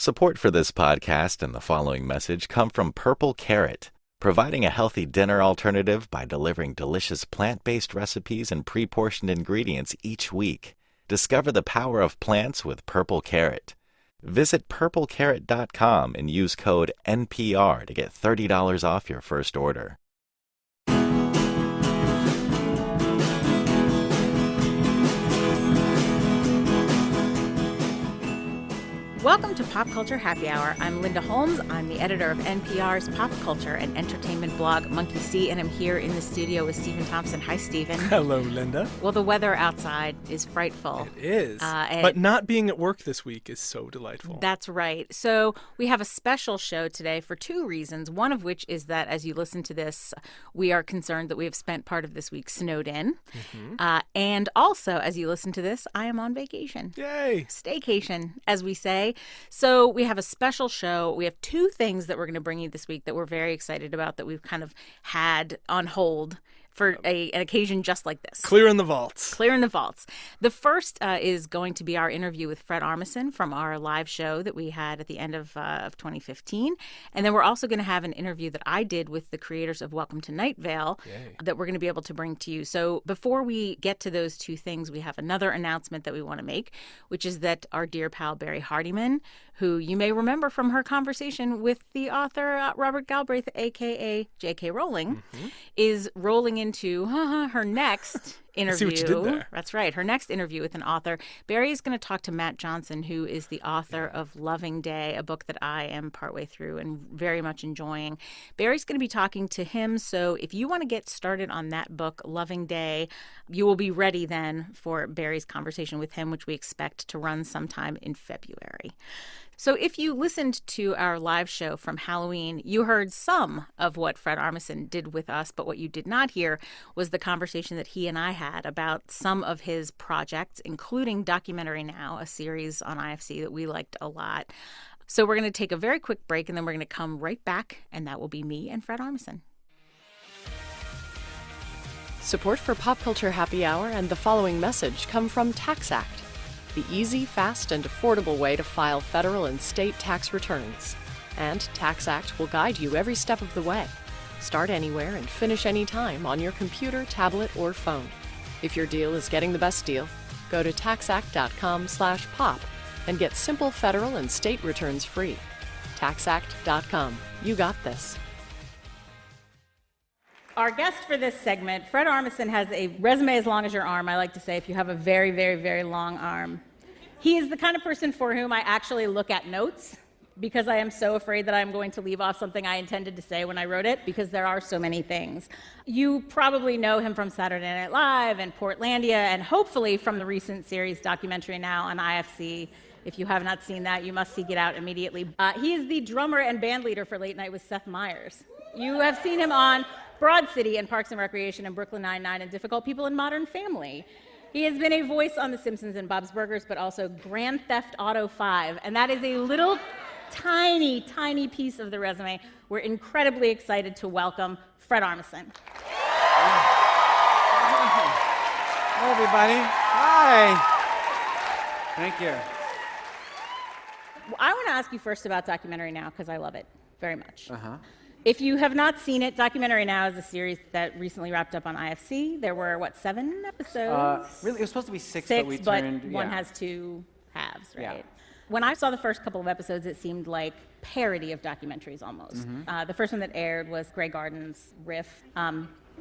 Support for this podcast and the following message come from Purple Carrot, providing a healthy dinner alternative by delivering delicious plant-based recipes and pre-portioned ingredients each week. Discover the power of plants with Purple Carrot. Visit purplecarrot.com and use code NPR to get $30 off your first order. Welcome to Pop Culture Happy Hour. I'm Linda Holmes. I'm the editor of NPR's pop culture and entertainment blog, Monkey See, and I'm here in the studio with Stephen Thompson. Hi, Stephen. Hello, Linda. Well, the weather outside is frightful. It is. But not being at work this week is so delightful. That's right. So we have a special show today for two reasons, one of which is that as you listen to this, we are concerned that we have spent part of this week snowed in. And also, as you listen to this, I am on vacation. Yay. Staycation, as we say. So we have a special show. We have two things that we're going to bring you this week that we're very excited about that we've kind of had on hold for an occasion just like this. Clear in the vaults. Clear in the vaults. The first is going to be our interview with Fred Armisen from our live show that we had at the end of 2015. And then we're also going to have an interview that I did with the creators of Welcome to Night Vale that we're going to be able to bring to you. So before we get to those two things, we have another announcement that we want to make, which is that our dear pal Barry Hardiman, who you may remember from her conversation with the author Robert Galbraith, a.k.a. J.K. Rowling, is rolling into her next interview. I see what you did there. That's right. Her next interview with an author. Barry is going to talk to Matt Johnson, who is the author of Loving Day, a book that I am partway through and very much enjoying. Barry's going to be talking to him. So if you want to get started on that book, Loving Day, you will be ready then for Barry's conversation with him, which we expect to run sometime in February. So if you listened to our live show from Halloween, you heard some of what Fred Armisen did with us, but what you did not hear was the conversation that he and I had about some of his projects, including Documentary Now, a series on IFC that we liked a lot. So we're going to take a very quick break, and then we're going to come right back, and that will be me and Fred Armisen. Support for Pop Culture Happy Hour and the following message come from TaxAct, the easy, fast, and affordable way to file federal and state tax returns. And TaxAct will guide you every step of the way. Start anywhere and finish anytime on your computer, tablet, or phone. If your deal is getting the best deal, go to taxact.com/pop and get simple federal and state returns free. Taxact.com. You got this. Our guest for this segment, Fred Armisen, has a resume as long as your arm, I like to say, if you have a very, very, very long arm. He is the kind of person for whom I actually look at notes because I am so afraid that I'm going to leave off something I intended to say when I wrote it because there are so many things. You probably know him from Saturday Night Live and Portlandia and hopefully from the recent series Documentary Now on IFC. If you have not seen that, you must seek it out immediately. He is the drummer and band leader for Late Night with Seth Meyers. You have seen him on Broad City and Parks and Recreation and Brooklyn Nine-Nine and Difficult People in Modern Family. He has been a voice on The Simpsons and Bob's Burgers, but also Grand Theft Auto 5. And that is a little tiny, tiny piece of the resume. We're incredibly excited to welcome Fred Armisen. Hello, everybody. Hi. Thank you. I want to ask you first about Documentary Now because I love it very much. If you have not seen it, Documentary Now is a series that recently wrapped up on IFC. There were, 7 episodes? Really, it was supposed to be 6, Six, but we but turned... one has 2 halves, right? Yeah. When I saw the first couple of episodes, it seemed like parody of documentaries almost. The first one that aired was Grey Garden's Riff.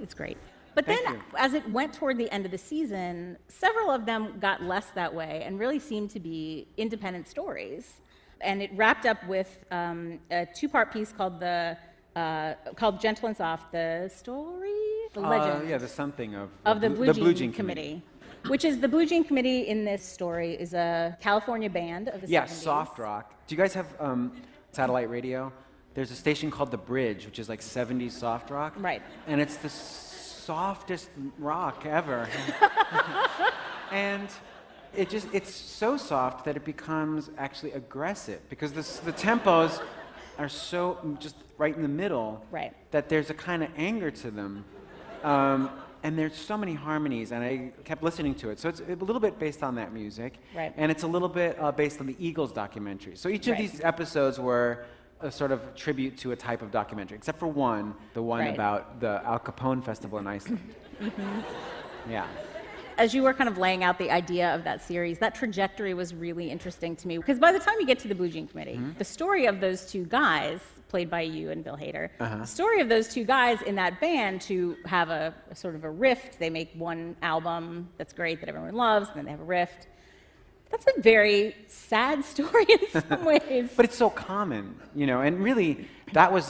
It's great. But then as it went toward the end of the season, several of them got less that way and really seemed to be independent stories. And it wrapped up with a 2-part piece called Gentle and Soft, the story, the legend. The something of the Blue Jean Committee. Which is the Blue Jean Committee in this story is a California band of the 70s. Yeah, soft rock. Do you guys have satellite radio? There's a station called The Bridge, which is like 70s soft rock. Right. And it's the softest rock ever. And it's so soft that it becomes actually aggressive because the tempos are so just right in the middle right. that there's a kind of anger to them. And there's so many harmonies, and I kept listening to it. So it's a little bit based on that music, Right. and it's a little bit based on the Eagles documentary. So each of Right. these episodes were a sort of tribute to a type of documentary, except for one, the one Right. about the Al Capone Festival in Iceland. Yeah. As you were kind of laying out the idea of that series, that trajectory was really interesting to me. Because by the time you get to the Blue Jean Committee, the story of those two guys, played by you and Bill Hader, the story of those two guys in that band to have a sort of a rift, they make one album that's great that everyone loves, and then they have a rift. That's a very sad story in some ways. But it's so common, you know, and really, that was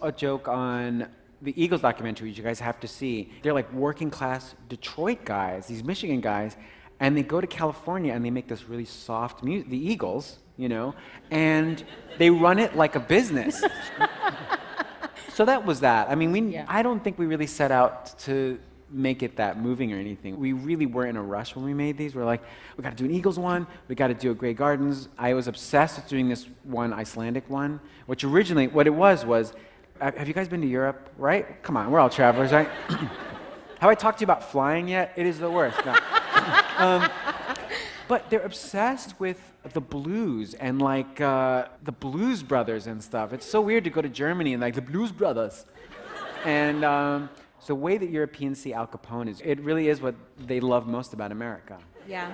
a joke on the Eagles documentary, which you guys have to see. They're like working class Detroit guys, these Michigan guys, and they go to California and they make this really soft music, the Eagles, you know, and they run it like a business. So that was that. I mean, I don't think we really set out to make it that moving or anything. We really were in a rush when we made these. We're like, we got to do an Eagles one, we got to do a Grey Gardens. I was obsessed with doing this one Icelandic one, which originally, what it was, have you guys been to Europe, right? Come on, we're all travelers, right? Have I talked to you about flying yet? It is the worst. No. But they're obsessed with the blues and like the Blues Brothers and stuff. It's so weird to go to Germany and like the Blues Brothers. And so the way that Europeans see Al Capone it really is what they love most about America. Yeah.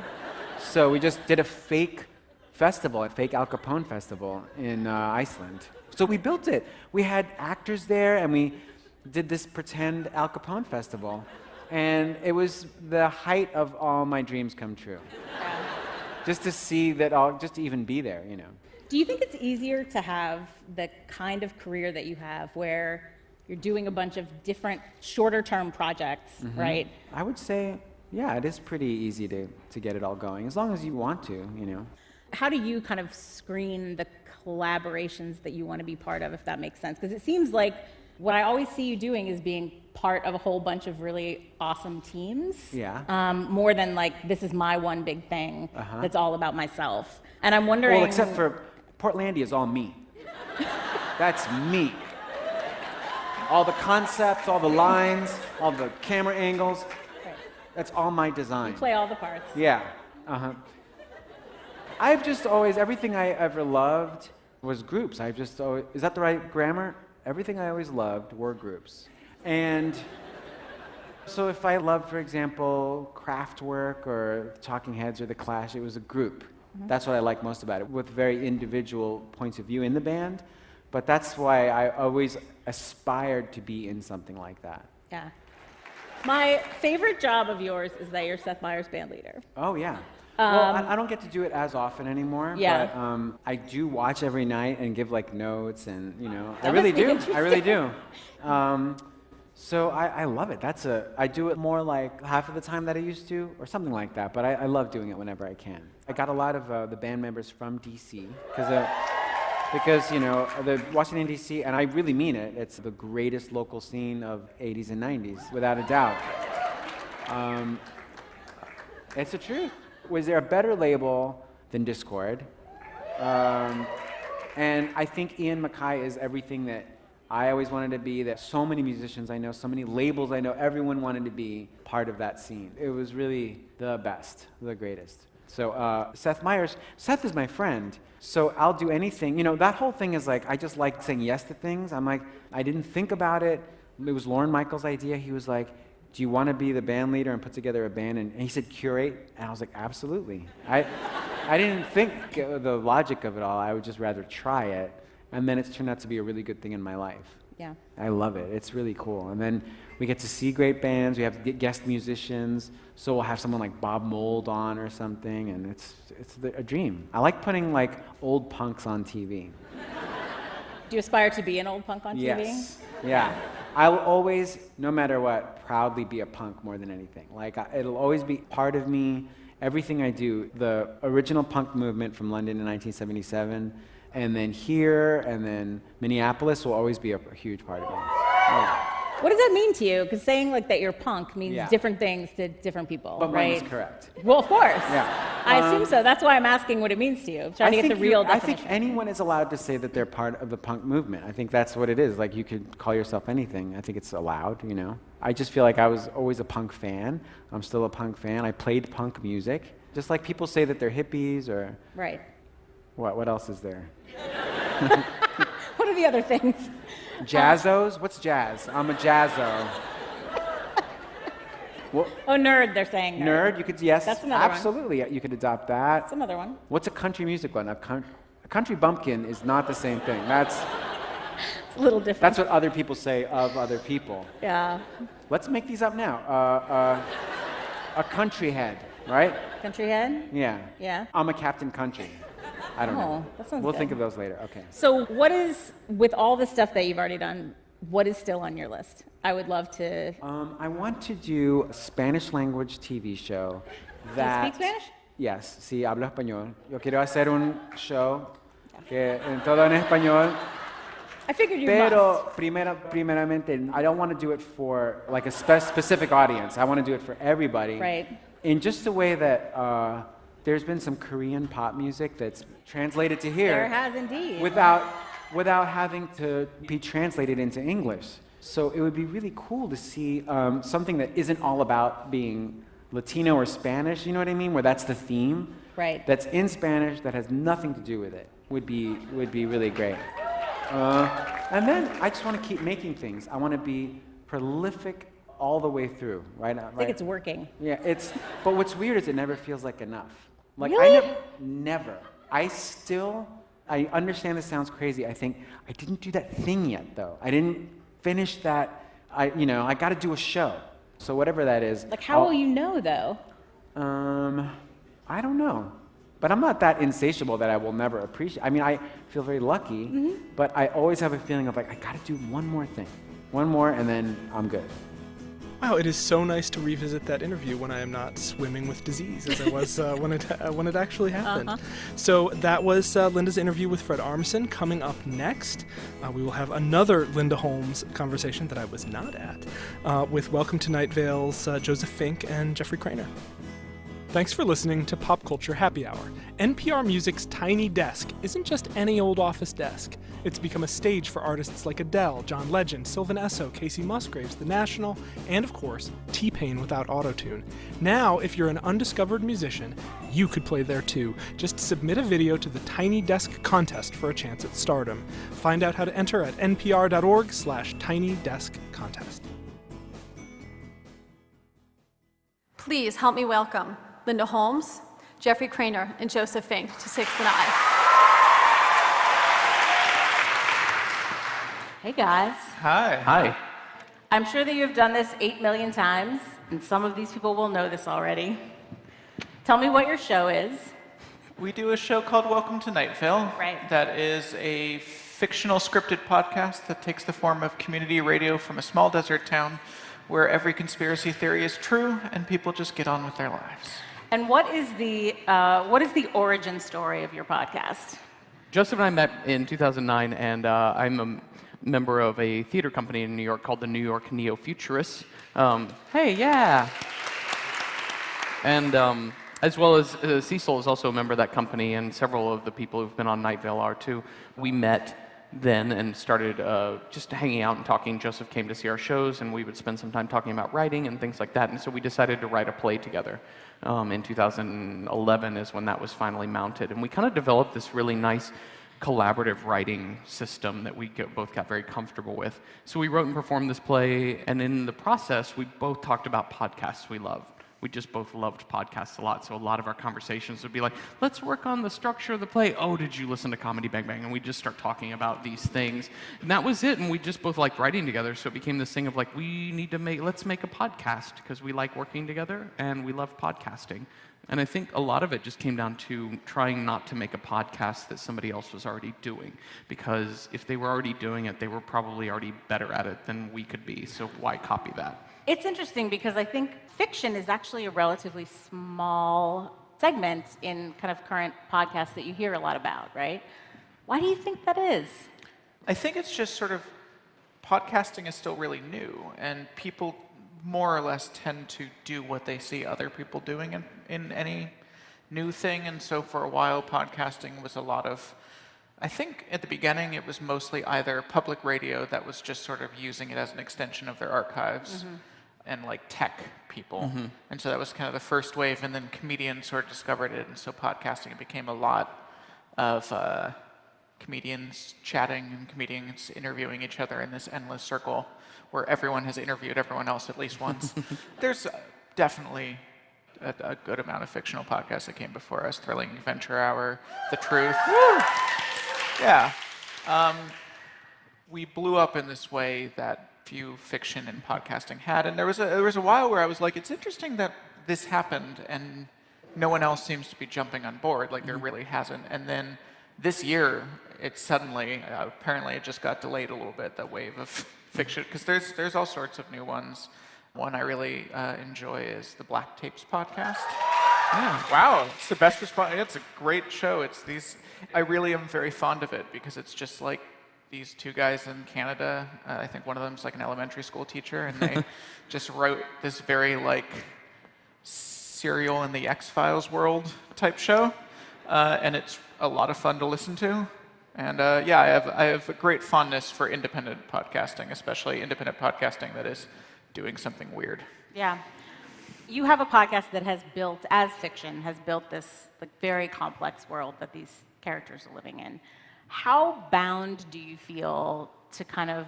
So we just did a fake festival, a fake Al Capone festival in Iceland. So we built it. We had actors there, and we did this pretend Al Capone festival. And it was the height of all my dreams come true. Yeah. Just to see that all, just to even be there, you know. Do you think it's easier to have the kind of career that you have where you're doing a bunch of different shorter term projects, right? I would say, yeah, it is pretty easy to get it all going, as long as you want to, you know. How do you kind of screen the collaborations that you want to be part of, if that makes sense? Because it seems like what I always see you doing is being part of a whole bunch of really awesome teams. Yeah. More than like, this is my one big thing that's all about myself. And I'm wondering... Well, except for Portlandia is all me. That's me. All the concepts, all the lines, all the camera angles, that's all my design. You play all the parts. Yeah. I've just always, everything I ever loved was groups. I've just always, is that the right grammar? Everything I always loved were groups. And so if I loved, for example, Kraftwerk or Talking Heads or The Clash, it was a group. That's what I like most about it, with very individual points of view in the band. But that's why I always aspired to be in something like that. Yeah. My favorite job of yours is that you're Seth Meyers' band leader. Oh, yeah. Well, I don't get to do it as often anymore, Yeah. but I do watch every night and give like notes and, you know, I That really must be do. I really do. So I love it. I do it more like half of the time that I used to, or something like that, but I love doing it whenever I can. I got a lot of the band members from DC, because, you know, the Washington, D.C., and I really mean it, it's the greatest local scene of 80s and 90s, without a doubt. It's the truth. Was there a better label than Discord? And I think Ian MacKaye is everything that I always wanted to be, that so many musicians I know, so many labels I know, everyone wanted to be part of that scene. It was really the best, the greatest. So Seth Meyers, Seth is my friend, so I'll do anything. You know, that whole thing is like, I just like saying yes to things. I'm like, I didn't think about it. It was Lorne Michaels' idea. He was like, do you want to be the band leader and put together a band? And he said, curate. And I was like, absolutely. I didn't think the logic of it all. I would just rather try it. And then it's turned out to be a really good thing in my life. Yeah. I love it. It's really cool. And then we get to see great bands. We have guest musicians. So we'll have someone like Bob Mould on or something. And it's a dream. I like putting like old punks on TV. Do you aspire to be an old punk on TV? Yes. Yeah. I will always, no matter what, proudly be a punk more than anything. Like, it'll always be part of me. Everything I do, the original punk movement from London in 1977, and then here, and then Minneapolis will always be a huge part of me. Yeah. What does that mean to you? Because saying like that you're punk means Yeah. different things to different people, But right? mine is correct. Well, of course. Yeah. I assume so. That's why I'm asking what it means to you. I'm trying to get the real I definition. think anyone is allowed to say that they're part of the punk movement. I think that's what it is. Like, you could call yourself anything. I think it's allowed, you know. I just feel like I was always a punk fan. I'm still a punk fan. I played punk music. Just like people say that they're hippies or... Right. What else is there? What are the other things? Jazzos? What's jazz? I'm a jazzo. Well, Oh, nerd, they're saying. nerd, you could, yes, That's another one. absolutely. You could adopt that. That's another one. What's a country music one? A country bumpkin is not the same thing. That's It's a little different. that's what other people say of other people. Yeah. Let's make these up now. A country head, right? Country head? Yeah. Yeah. I'm a Captain Country. I don't know. That sounds We'll good. think of those later. Okay. So what is, with all the stuff that you've already done, what is still on your list? I would love to... I want to do a Spanish language TV show that... Do you speak Spanish? Yes, sí, hablo español. Yo quiero hacer un show que en todo en español. I figured you Pero must. primeramente, I don't want to do it for like a specific audience. I want to do it for everybody. Right. In just the way that there's been some Korean pop music that's translated to here There has indeed. without having to be translated into English. So it would be really cool to see something that isn't all about being Latino or Spanish, you know what I mean? Where that's the theme. Right. That's in Spanish that has nothing to do with it. Would be really great. And then I just want to keep making things. I want to be prolific all the way through, right? I think it's working. Yeah, but what's weird is it never feels like enough. Like Really? I never. I understand this sounds crazy. I think I didn't do that thing yet though. I didn't finish that. I got to do a show. So whatever that is. Like, how will you know, though? I don't know. But I'm not that insatiable that I will never appreciate. I mean, I feel very lucky, but I always have a feeling of like, I got to do one more thing. One more, and then I'm good. Wow, it is so nice to revisit that interview when I am not swimming with disease as I was when it actually happened. So that was Linda's interview with Fred Armisen. Coming up next, we will have another Linda Holmes conversation that I was not at with Welcome to Night Vale's Joseph Fink and Jeffrey Cranor. Thanks for listening to Pop Culture Happy Hour. NPR Music's Tiny Desk isn't just any old office desk. It's become a stage for artists like Adele, John Legend, Sylvan Esso, Casey Musgraves, The National, and of course, T-Pain without autotune. Now, if you're an undiscovered musician, you could play there too. Just submit a video to the Tiny Desk contest for a chance at stardom. Find out how to enter at npr.org/tinydeskcontest. Please help me welcome Linda Holmes, Jeffrey Cranor, and Joseph Fink to Sixth and I. Hey, guys. Hi. I'm sure that you've done this 8 million times, and some of these people will know this already. Tell me what your show is. We do a show called Welcome to Night Vale. Right. That is a fictional scripted podcast that takes the form of community radio from a small desert town where every conspiracy theory is true and people just get on with their lives. And what is the origin story of your podcast? Joseph and I met in 2009, and I'm a member of a theater company in New York called the New York Neo-Futurists. Hey, yeah! And as well as Cecil is also a member of that company, and several of the people who've been on Night Vale are too. We met then and started just hanging out and talking. Joseph came to see our shows, and we would spend some time talking about writing and things like that. And so we decided to write a play together. In 2011 is when that was finally mounted. And we kind of developed this really nice collaborative writing system that we both got very comfortable with. So we wrote and performed this play, and in the process, we both talked about podcasts we love. We just both loved podcasts a lot, so a lot of our conversations would be like, let's work on the structure of the play. Oh, did you listen to Comedy Bang Bang? And we'd just start talking about these things. And that was it, and we just both liked writing together, so it became this thing of like, let's make a podcast, because we like working together, and we love podcasting. And I think a lot of it just came down to trying not to make a podcast that somebody else was already doing, because if they were already doing it, they were probably already better at it than we could be, so why copy that? It's interesting because I think fiction is actually a relatively small segment in kind of current podcasts that you hear a lot about, right? Why do you think that is? I think it's just sort of, podcasting is still really new, and people more or less tend to do what they see other people doing in any new thing, and so for a while, podcasting was a lot of, I think at the beginning it was mostly either public radio that was just sort of using it as an extension of their archives, and like tech people. And so that was kind of the first wave, and then comedians sort of discovered it, and so podcasting became a lot of comedians chatting and comedians interviewing each other in this endless circle where everyone has interviewed everyone else at least once. There's definitely a good amount of fictional podcasts that came before us. Thrilling Adventure Hour, The Truth. Yeah. We blew up in this way that few fiction and podcasting had. And there was a while where I was like, it's interesting that this happened and no one else seems to be jumping on board. Like, there really hasn't. And then this year, it suddenly, apparently it just got delayed a little bit, that wave of fiction, because there's all sorts of new ones. One I really enjoy is the Black Tapes podcast. Yeah. Wow, it's the best response. It's a great show. I really am very fond of it because it's just like these two guys in Canada. I think one of them's like an elementary school teacher, and they just wrote this very like Serial in the X-Files world type show, and it's a lot of fun to listen to. And yeah, I have a great fondness for independent podcasting, especially independent podcasting that is doing something weird. Yeah. You have a podcast that has built, as fiction, has built this like very complex world that these characters are living in. How bound do you feel to kind of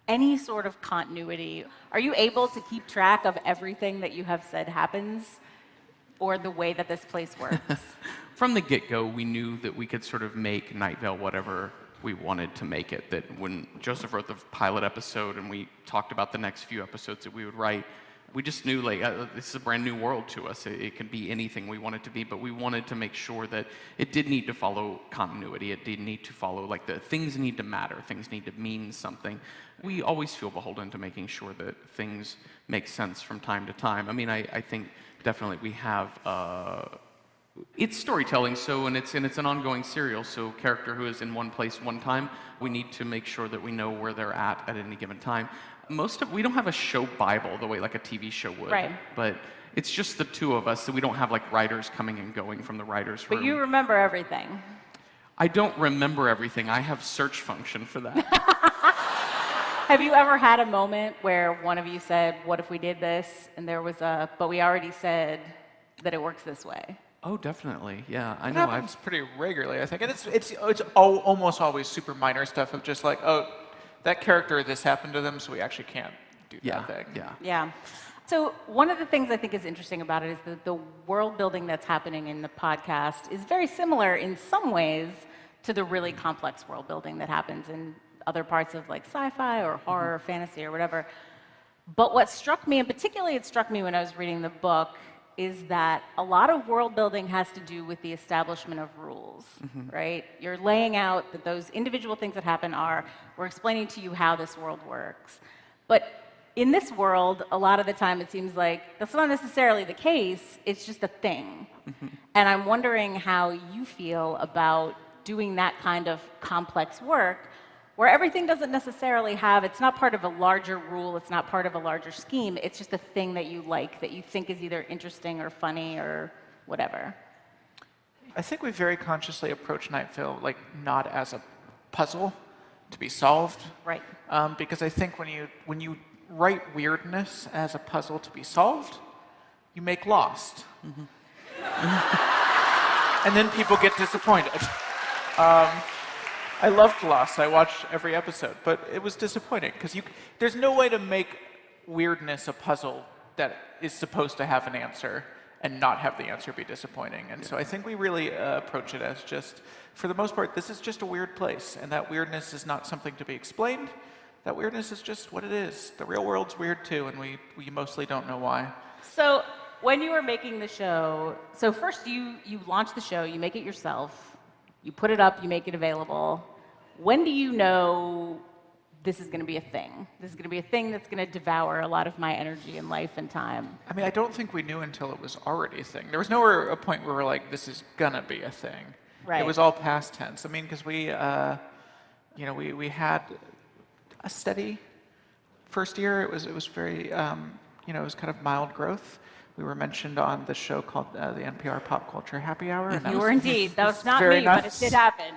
any sort of continuity? Are you able to keep track of everything that you have said happens, or the way that this place works? From the get-go, we knew that we could sort of make Night Vale whatever we wanted to make it. That when Joseph wrote the pilot episode and we talked about the next few episodes that we would write, we just knew like this is a brand new world to us. It can be anything we want it to be, but we wanted to make sure that it did need to follow continuity. It did need to follow, like, the things need to matter. Things need to mean something. We always feel beholden to making sure that things make sense from time to time. I mean, I think definitely we have it's storytelling, so and it's an ongoing serial. So character who is in one place one time, we need to make sure that we know where they're at any given time. We don't have a show Bible the way like a TV show would, right? But it's just the two of us, so we don't have like writers coming and going from the writers' room. But you remember everything. I don't remember everything. I have search function for that. Have you ever had a moment where one of you said, "What if we did this?" and there was but we already said that it works this way? Oh, definitely. Yeah, I It know. happens pretty regularly, I think, and it's almost always super minor stuff of just like, oh, that character, this happened to them, so we actually can't do that thing. Yeah. So one of the things I think is interesting about it is that the world building that's happening in the podcast is very similar in some ways to the really complex world building that happens in other parts of like sci-fi or horror or fantasy or whatever. But what struck me, and particularly it struck me when I was reading the book, is that a lot of world building has to do with the establishment of rules, right? You're laying out that those individual things that happen we're explaining to you how this world works. But in this world, a lot of the time it seems like that's not necessarily the case, it's just a thing. And I'm wondering how you feel about doing that kind of complex work where everything doesn't necessarily it's not part of a larger rule, it's not part of a larger scheme, it's just a thing that you like, that you think is either interesting or funny or whatever. I think we very consciously approach Night Vale like not as a puzzle to be solved. Right. Because I think when you write weirdness as a puzzle to be solved, you make Lost. And then people get disappointed. I loved Lost. I watched every episode, but it was disappointing because there's no way to make weirdness a puzzle that is supposed to have an answer and not have the answer be disappointing. And so I think we really approach it as just, for the most part, this is just a weird place, and that weirdness is not something to be explained. That weirdness is just what it is. The real world's weird too, and we mostly don't know why. So when you were making the show, so first you launch the show, you make it yourself, you put it up, you make it available. When do you know this is going to be a thing? This is going to be a thing that's going to devour a lot of my energy and life and time. I mean, I don't think we knew until it was already a thing. There was nowhere a point where we're like, this is going to be a thing. Right. It was all past tense. I mean, because we had a steady first year. It was very, it was kind of mild growth. We were mentioned on the show called the NPR Pop Culture Happy Hour. And You were indeed. That was not very me, but it nice. did happen.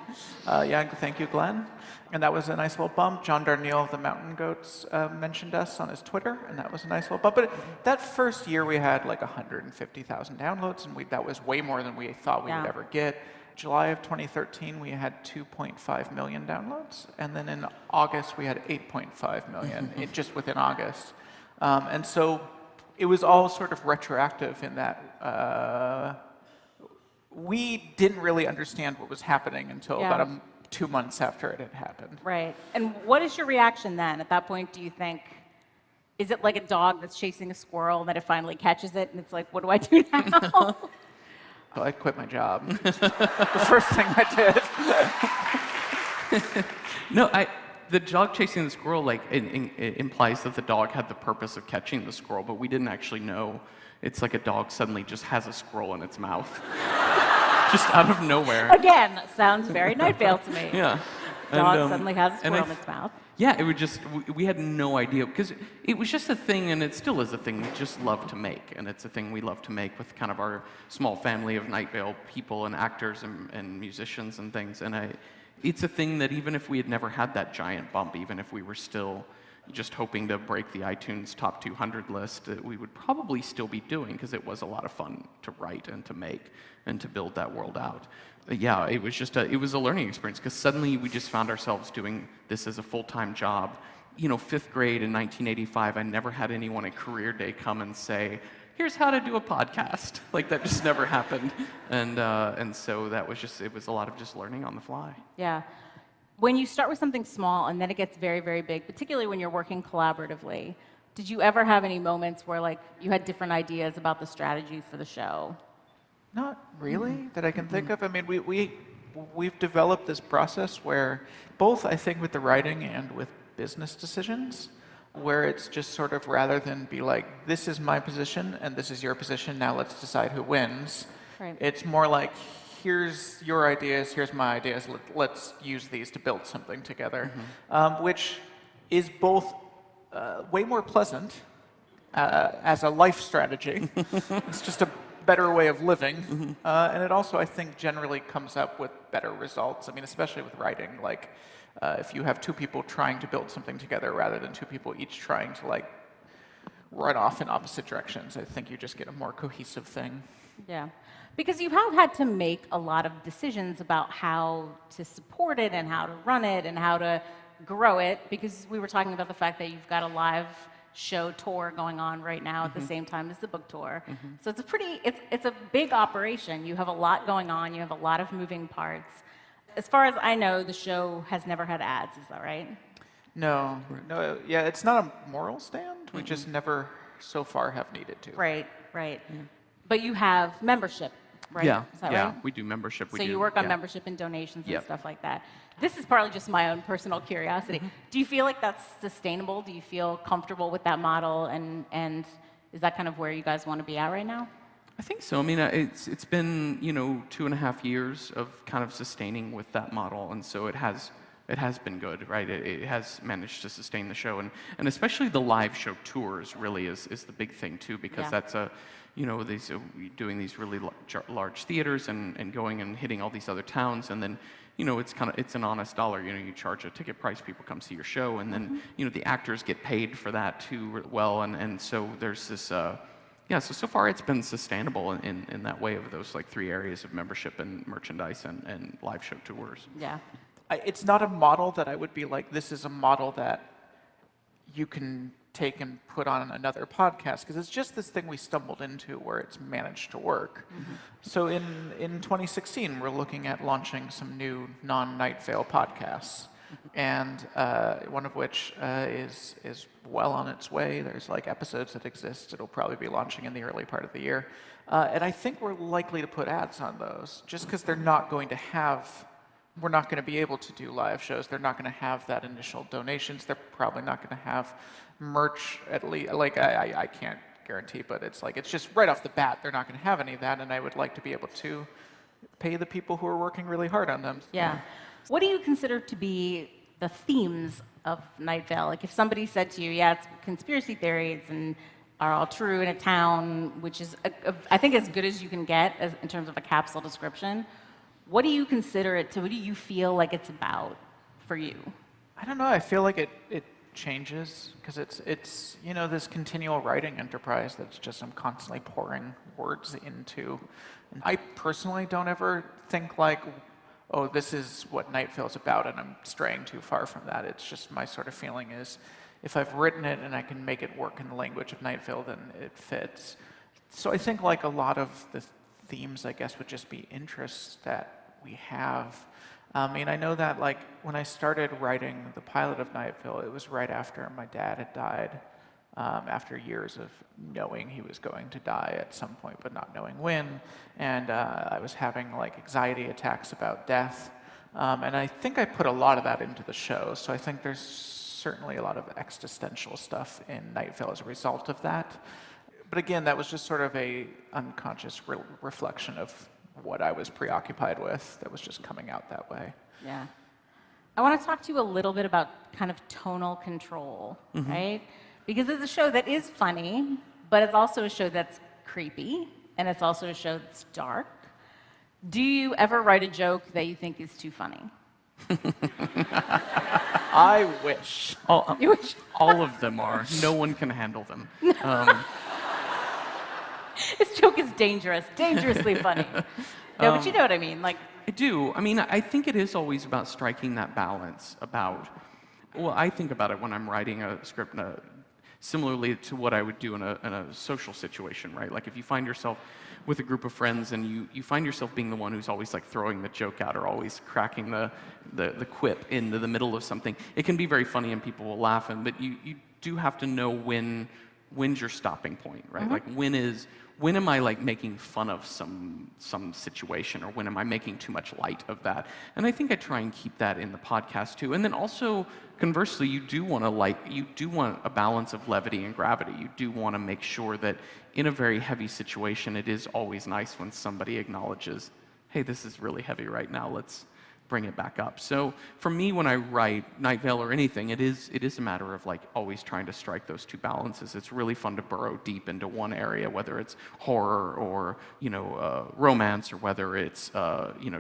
Yeah, thank you, Glenn. And that was a nice little bump. John Darnielle of the Mountain Goats mentioned us on his Twitter, and that was a nice little bump. But that first year, we had like 150,000 downloads, and that was way more than we thought we would ever get. July of 2013, we had 2.5 million downloads, and then in August, we had 8.5 million, just within August. And so it was all sort of retroactive in that we didn't really understand what was happening until about 2 months after it had happened. Right. And what is your reaction then? At that point, do you think, is it like a dog that's chasing a squirrel that it finally catches it and it's like, what do I do now? So I quit my job. The first thing I did. No, the dog chasing the squirrel, like, it implies that the dog had the purpose of catching the squirrel, but we didn't actually know. It's like a dog suddenly just has a squirrel in its mouth. Just out of nowhere. Again, sounds very Night Vale to me. Yeah. Dog suddenly has a squirrel in its mouth. Yeah, it would just, we had no idea, because it was just a thing, and it still is a thing we just love to make, and it's a thing we love to make with kind of our small family of Night Vale people and actors and musicians and things, and it's a thing that even if we had never had that giant bump, even if we were still just hoping to break the iTunes top 200 list, we would probably still be doing, because it was a lot of fun to write and to make and to build that world out. Yeah, it was just it was a learning experience, because suddenly we just found ourselves doing this as a full-time job. You know, 5th grade in 1985, I never had anyone at Career Day come and say, here's how to do a podcast. Like, that just never happened. And so that was just, it was a lot of just learning on the fly. Yeah. When you start with something small and then it gets very, very big, particularly when you're working collaboratively, did you ever have any moments where, like, you had different ideas about the strategy for the show? Not really that I can think of. I mean, we've developed this process where both, I think, with the writing and with business decisions, where it's just sort of, rather than be like, this is my position and this is your position, now let's decide who wins. Right. It's more like, here's your ideas, here's my ideas, let's use these to build something together, which is both way more pleasant as a life strategy. It's just a better way of living, and it also, I think, generally comes up with better results. I mean, especially with writing, like if you have 2 people trying to build something together rather than 2 people each trying to, like, run off in opposite directions, I think you just get a more cohesive thing. Yeah, because you have had to make a lot of decisions about how to support it and how to run it and how to grow it, because we were talking about the fact that you've got a live show tour going on right now at the same time as the book tour. So it's it's a big operation. You have a lot going on. You have a lot of moving parts. As far as I know, the show has never had ads. Is that right? No, no. Yeah, it's not a moral stand. We just never so far have needed to. Right, right. But you have membership, right? Yeah, Is that yeah, right? we do membership. So you work on membership and donations and stuff like that. This is partly just my own personal curiosity. Do you feel like that's sustainable? Do you feel comfortable with that model? And is that kind of where you guys want to be at right now? I think so. I mean, it's been, 2.5 years of kind of sustaining with that model, and so it has been good, right? It has managed to sustain the show, and especially the live show tours really is the big thing too, because that's doing these really large theaters and going and hitting all these other towns, and then it's an honest dollar. You charge a ticket price, people come see your show, and then the actors get paid for that too, well, and so there's this. So far it's been sustainable in that way of those, like, 3 areas of membership and merchandise and live show tours. Yeah. It's not a model that I would be like, this is a model that you can take and put on another podcast, because it's just this thing we stumbled into where it's managed to work. So in 2016, we're looking at launching some new non-Night Vale podcasts, and one of which is well on its way. There's, like, episodes that exist. It'll probably be launching in the early part of the year. And I think we're likely to put ads on those, just because we're not going to be able to do live shows. They're not going to have that initial donations. They're probably not going to have merch, at least. Like, I can't guarantee, but it's just right off the bat, they're not going to have any of that, and I would like to be able to pay the people who are working really hard on them. Yeah. What do you consider to be the themes of Night Vale? Like, if somebody said to you, it's conspiracy theories and are all true in a town, which is, I think, as good as you can get in terms of a capsule description. What do you consider it to? What do you feel like it's about for you? I don't know. I feel like it changes because it's this continual writing enterprise that's just I'm constantly pouring words into. And I personally don't ever think like, oh, this is what Night Vale is about, and I'm straying too far from that. It's just my sort of feeling is, if I've written it and I can make it work in the language of Night Vale, then it fits. So I think like a lot of the themes, I guess, would just be interests that we have. I mean, I know that like when I started writing the pilot of Night Vale, it was right after my dad had died, after years of knowing he was going to die at some point, but not knowing when. And I was having like anxiety attacks about death. And I think I put a lot of that into the show. So I think there's certainly a lot of existential stuff in Night Vale as a result of that. But again, that was just sort of a unconscious reflection of what I was preoccupied with that was just coming out that way. Yeah. I want to talk to you a little bit about kind of tonal control, right? Because it's a show that is funny, but it's also a show that's creepy, and it's also a show that's dark. Do you ever write a joke that you think is too funny? I wish. You wish? All of them are. No one can handle them. This joke is dangerous, dangerously funny. No, but you know what I mean. Like, I do. I mean, I think it is always about striking that balance about, well, I think about it when I'm writing a script similarly to what I would do in a social situation, right? Like if you find yourself with a group of friends and you find yourself being the one who's always like throwing the joke out or always cracking the quip into the middle of something, it can be very funny and people will laugh, but you do have to know when's your stopping point, right? Like when am I like making fun of some situation, or when am I making too much light of that? And I think I try and keep that in the podcast too. And then also conversely, you do want a balance of levity and gravity. You do want to make sure that in a very heavy situation, it is always nice when somebody acknowledges, hey, this is really heavy right now, let's bring it back up. So for me, when I write Night Vale or anything, it is a matter of like always trying to strike those two balances. It's really fun to burrow deep into one area, whether it's horror or romance, or whether it's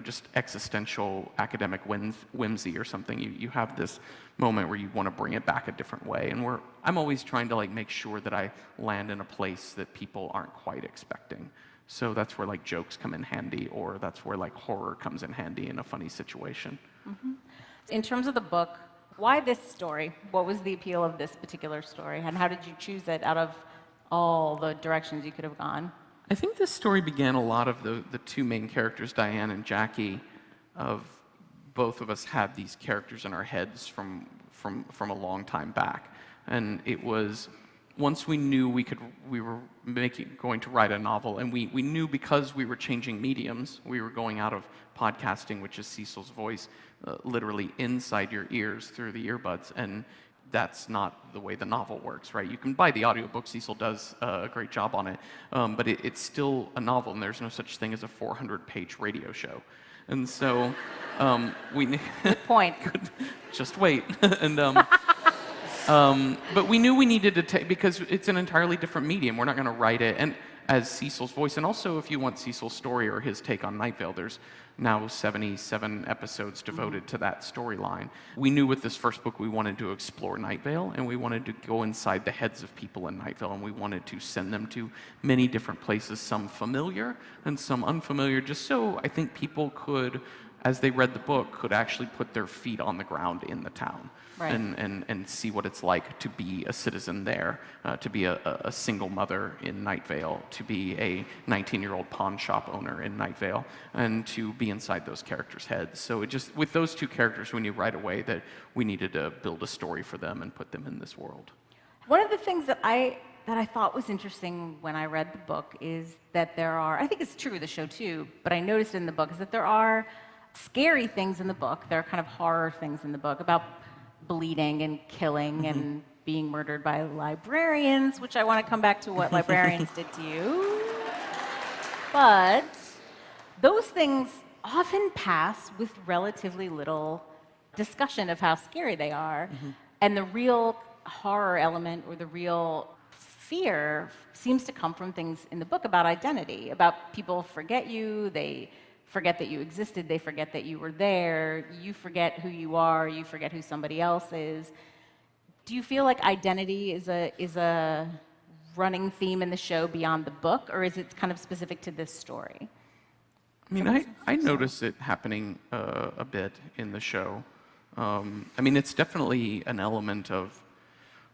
just existential academic whimsy or something. You have this moment where you want to bring it back a different way, and I'm always trying to like make sure that I land in a place that people aren't quite expecting. So that's where like jokes come in handy, or that's where like horror comes in handy in a funny situation. in terms of the book, why this story? What was the appeal of this particular story, and how did you choose it out of all the directions you could have gone? I think this story began a lot of the two main characters, Diane and Jackie, of both of us had these characters in our heads from a long time back. And it was, once we knew we were going to write a novel, and we knew because we were changing mediums, we were going out of podcasting, which is Cecil's voice, literally inside your ears through the earbuds, and that's not the way the novel works, right? You can buy the audiobook, Cecil does a great job on it, but it's still a novel, and there's no such thing as a 400-page radio show. And so we... Good point. Just wait. And but we knew we needed to take, because it's an entirely different medium. We're not going to write it and as Cecil's voice. And also, if you want Cecil's story or his take on Night Vale, there's now 77 episodes devoted to that storyline. We knew with this first book we wanted to explore Night Vale, and we wanted to go inside the heads of people in Night Vale, and we wanted to send them to many different places, some familiar and some unfamiliar, just so I think people could, as they read the book, could actually put their feet on the ground in the town. Right. And see what it's like to be a citizen there, to be a single mother in Night Vale, to be a 19-year-old pawn shop owner in Night Vale, and to be inside those characters' heads. So it just, with those two characters, we knew right away that we needed to build a story for them and put them in this world. One of the things that I thought was interesting when I read the book is that there are, I think it's true of the show too, but I noticed in the book is that there are scary things in the book. There are kind of horror things in the book about bleeding and killing and being murdered by librarians, which I want to come back to what librarians did to you. But those things often pass with relatively little discussion of how scary they are. And the real horror element, or the real fear seems to come from things in the book about identity, about people forget you, they forget that you existed, they forget that you were there, you forget who you are, you forget who somebody else is. Do you feel like identity is a running theme in the show beyond the book, or is it kind of specific to this story? I mean, I notice it happening a bit in the show. I mean, it's definitely an element of,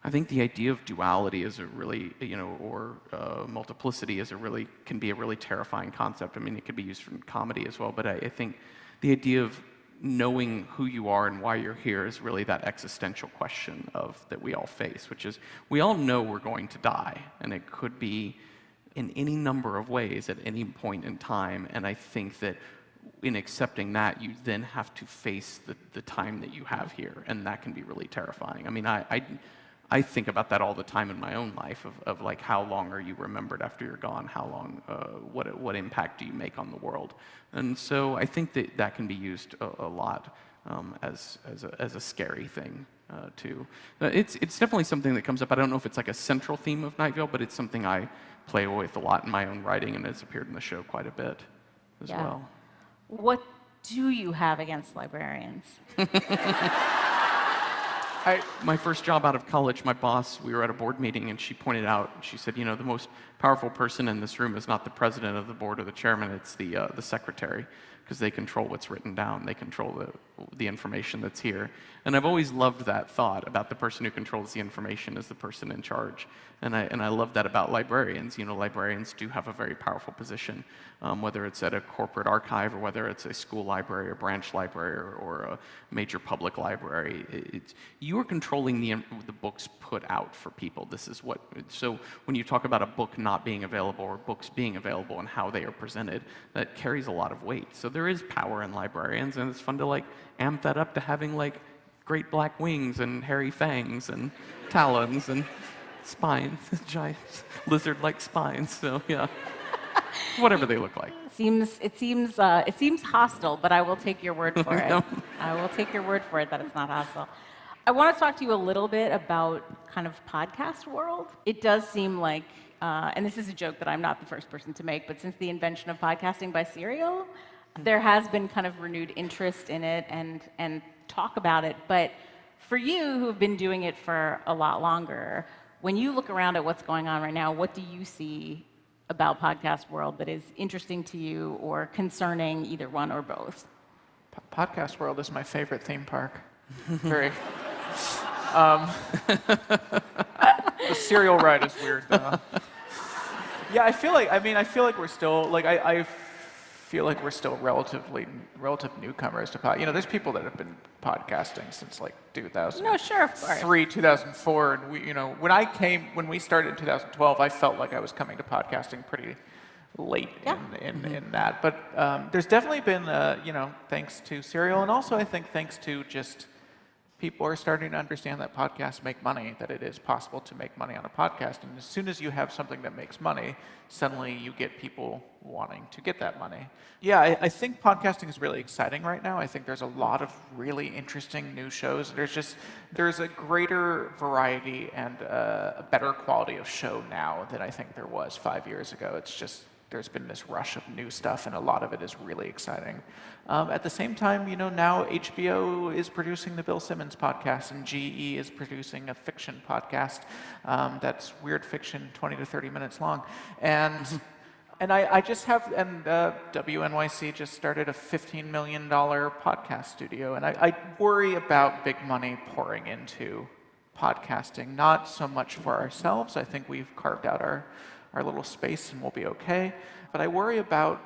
I think the idea of duality is a really, or multiplicity can be a really terrifying concept. I mean, it could be used in comedy as well, but I think the idea of knowing who you are and why you're here is really that existential question that we all face, which is we all know we're going to die, and it could be in any number of ways at any point in time, and I think that in accepting that, you then have to face the time that you have here, and that can be really terrifying. I mean, I think about that all the time in my own life of like, how long are you remembered after you're gone? How long, what impact do you make on the world? And so I think that can be used a lot as a scary thing too. It's definitely something that comes up. I don't know if it's like a central theme of Night Vale, but it's something I play with a lot in my own writing, and it's appeared in the show quite a bit as well. What do you have against librarians? My first job out of college, my boss, we were at a board meeting, and she pointed out, she said, the most powerful person in this room is not the president of the board or the chairman, it's the secretary, because they control what's written down. They control the information that's here. And I've always loved that thought about the person who controls the information as the person in charge. And I love that about librarians. Librarians do have a very powerful position, whether it's at a corporate archive or whether it's a school library or branch library or a major public library. You are controlling the books put out for people. So when you talk about a book not being available or books being available and how they are presented, that carries a lot of weight. So there is power in librarians, and it's fun to amp that up to having great black wings and hairy fangs and talons and spines, giant lizard-like spines. So yeah, whatever they look like. It seems hostile, but I will take your word for it. I will take your word for it that it's not hostile. I want to talk to you a little bit about kind of podcast world. It does seem like, and this is a joke that I'm not the first person to make, but since the invention of podcasting by Serial, there has been kind of renewed interest in it and talk about it. But for you, who have been doing it for a lot longer, when you look around at what's going on right now, what do you see about podcast world that is interesting to you or concerning, either one or both? Podcast world is my favorite theme park. Very. The Serial ride is weird, though. Yeah, I feel like we're still I feel like we're still relative newcomers to pod. There's people that have been podcasting since 2000. No, sure, of course. 2004, and when we started in 2012, I felt like I was coming to podcasting pretty late in that. But there's definitely been, thanks to Serial, and also I think thanks to just people are starting to understand that podcasts make money, that it is possible to make money on a podcast. And as soon as you have something that makes money, suddenly you get people wanting to get that money. Yeah, I think podcasting is really exciting right now. I think there's a lot of really interesting new shows. There's a greater variety and a better quality of show now than I think there was 5 years ago. It's just, there's been this rush of new stuff, and a lot of it is really exciting. At the same time, now HBO is producing the Bill Simmons podcast, and GE is producing a fiction podcast that's weird fiction, 20 to 30 minutes long. And I just have, and WNYC just started a $15 million podcast studio, and I worry about big money pouring into podcasting, not so much for ourselves. I think we've carved out our little space and we'll be okay. But I worry about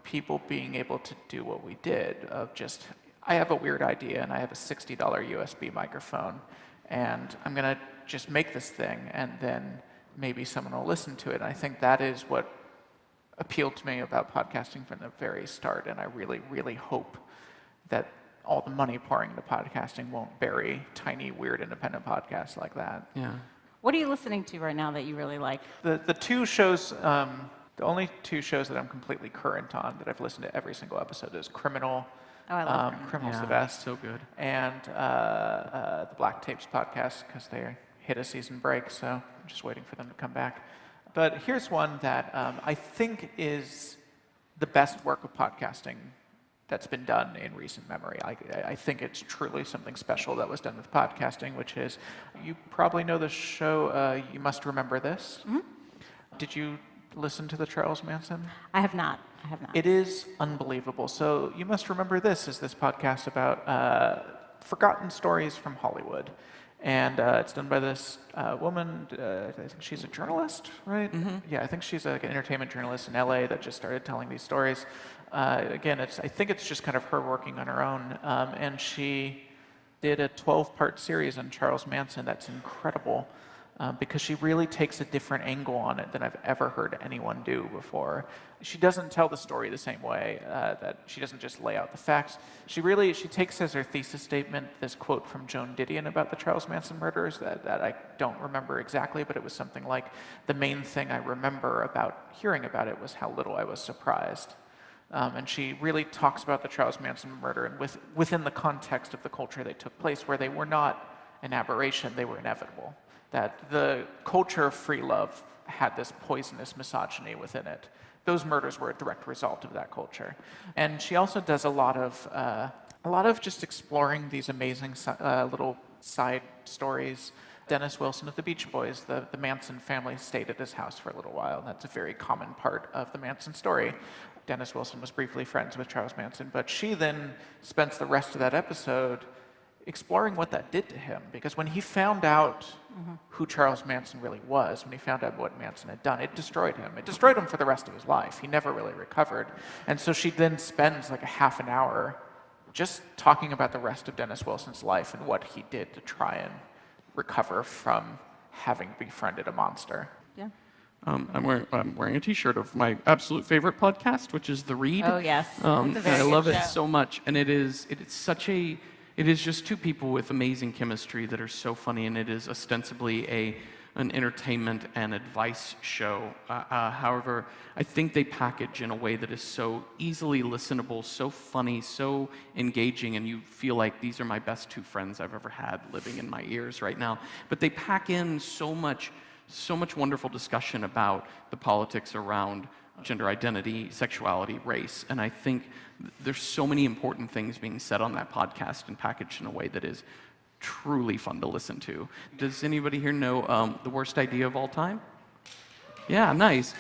people being able to do what we did, of just, I have a weird idea and I have a $60 USB microphone and I'm gonna just make this thing and then maybe someone will listen to it. And I think that is what appealed to me about podcasting from the very start, and I really, really hope that all the money pouring into podcasting won't bury tiny, weird, independent podcasts like that. Yeah. What are you listening to right now that you really like? The two shows, the only two shows that I'm completely current on that I've listened to every single episode is Criminal. Oh, I love Criminal. Criminal's the best. So good. And the Black Tapes podcast, because they hit a season break, so I'm just waiting for them to come back. But here's one that I think is the best work of podcasting that's been done in recent memory. I think it's truly something special that was done with podcasting, which is, you probably know the show You Must Remember This. Mm-hmm. Did you listen to the Charles Manson? I have not. It is unbelievable. So You Must Remember This is this podcast about forgotten stories from Hollywood. And it's done by this woman, I think she's a journalist, right? Mm-hmm. Yeah, I think she's like an entertainment journalist in LA that just started telling these stories. Again, I think it's just kind of her working on her own. And she did a 12-part series on Charles Manson that's incredible. Because she really takes a different angle on it than I've ever heard anyone do before. She doesn't tell the story the same way, that she doesn't just lay out the facts. She takes as her thesis statement this quote from Joan Didion about the Charles Manson murders that I don't remember exactly, but it was something like, the main thing I remember about hearing about it was how little I was surprised. And she really talks about the Charles Manson murder and within the context of the culture they took place, where they were not an aberration, they were inevitable. That the culture of free love had this poisonous misogyny within it. Those murders were a direct result of that culture. And she also does a lot of just exploring these amazing little side stories. Dennis Wilson of the Beach Boys, the Manson family stayed at his house for a little while. That's a very common part of the Manson story. Dennis Wilson was briefly friends with Charles Manson, but she then spends the rest of that episode exploring what that did to him, because when he found out who Charles Manson really was, when he found out what Manson had done, it destroyed him. It destroyed him for the rest of his life. He never really recovered. And so she then spends like a half an hour just talking about the rest of Dennis Wilson's life and what he did to try and recover from having befriended a monster. Yeah. I'm wearing a T-shirt of my absolute favorite podcast, which is The Read. Oh, yes. And I love it so much. And it is just two people with amazing chemistry that are so funny, and it is ostensibly an entertainment and advice show. However, I think they package in a way that is so easily listenable, so funny, so engaging, and you feel like these are my best two friends I've ever had living in my ears right now. But they pack in so much wonderful discussion about the politics around gender identity, sexuality, race, and I think there's so many important things being said on that podcast and packaged in a way that is truly fun to listen to. Does anybody here know The Worst Idea of All Time? Yeah, nice.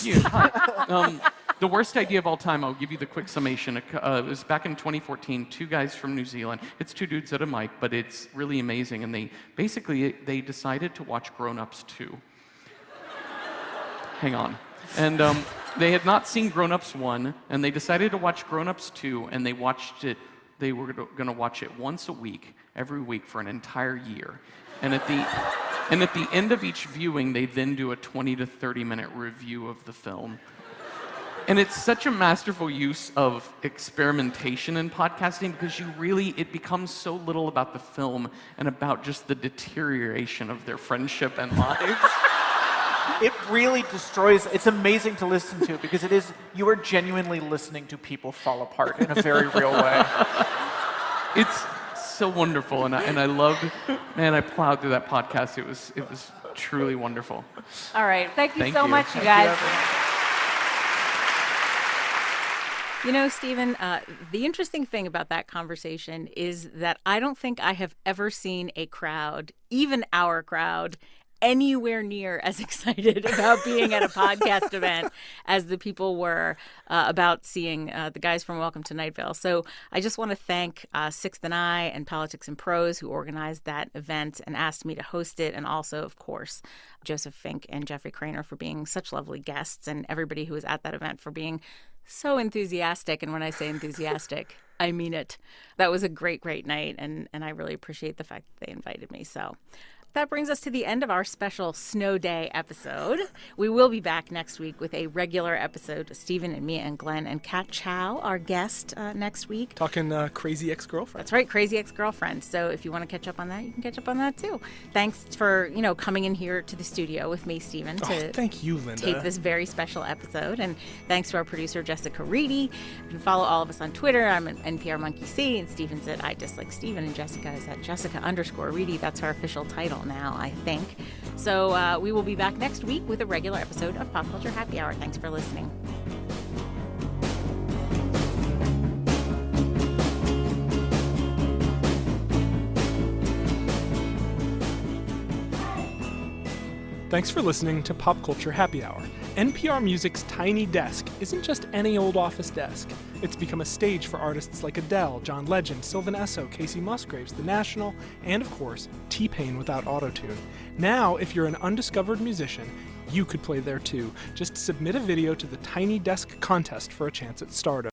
Yeah. The Worst Idea of All Time, I'll give you the quick summation. It was back in 2014, two guys from New Zealand. It's two dudes at a mic, but it's really amazing, and they decided to watch Grown Ups 2. Hang on. And they had not seen Grown Ups 1, and they decided to watch Grown Ups 2, and they watched it. They were going to watch it once a week, every week for an entire year. And at the end of each viewing, they then do a 20 to 30 minute review of the film. And it's such a masterful use of experimentation in podcasting, because it becomes so little about the film and about just the deterioration of their friendship and lives. It really destroys. It's amazing to listen to, because you are genuinely listening to people fall apart in a very real way. It's so wonderful, and I loved. Man, I plowed through that podcast. It was truly wonderful. All right, thank you so much, you guys. You know, Stephen, the interesting thing about that conversation is that I don't think I have ever seen a crowd, even our crowd, anywhere near as excited about being at a podcast event as the people were about seeing the guys from Welcome to Night Vale. So I just want to thank Sixth and I and Politics and Prose, who organized that event and asked me to host it, and also, of course, Joseph Fink and Jeffrey Cranor for being such lovely guests, and everybody who was at that event for being so enthusiastic. And when I say enthusiastic, I mean it. That was a great, great night, and I really appreciate the fact that they invited me. So that brings us to the end of our special Snow Day episode. We will be back next week with a regular episode with Stephen and Mia and Glenn and Kat Chow, our guest next week. Talking Crazy Ex-Girlfriend. That's right, Crazy Ex-Girlfriend. So if you want to catch up on that, you can catch up on that too. Thanks for, coming in here to the studio with me, Stephen, to thank you, Linda. tape this very special episode. And thanks to our producer, Jessica Reedy. You can follow all of us on Twitter. I'm at NPR Monkey C, and Stephen's at I Dislike Stephen, and Jessica is at Jessica_Reedy. That's our official title. while now, I think. So we will be back next week with a regular episode of Pop Culture Happy Hour. Thanks for listening. Thanks for listening to Pop Culture Happy Hour. NPR Music's Tiny Desk isn't just any old office desk. It's become a stage for artists like Adele, John Legend, Sylvan Esso, Casey Musgraves, The National, and of course, T-Pain without autotune. Now, if you're an undiscovered musician, you could play there too. Just submit a video to the Tiny Desk contest for a chance at stardom.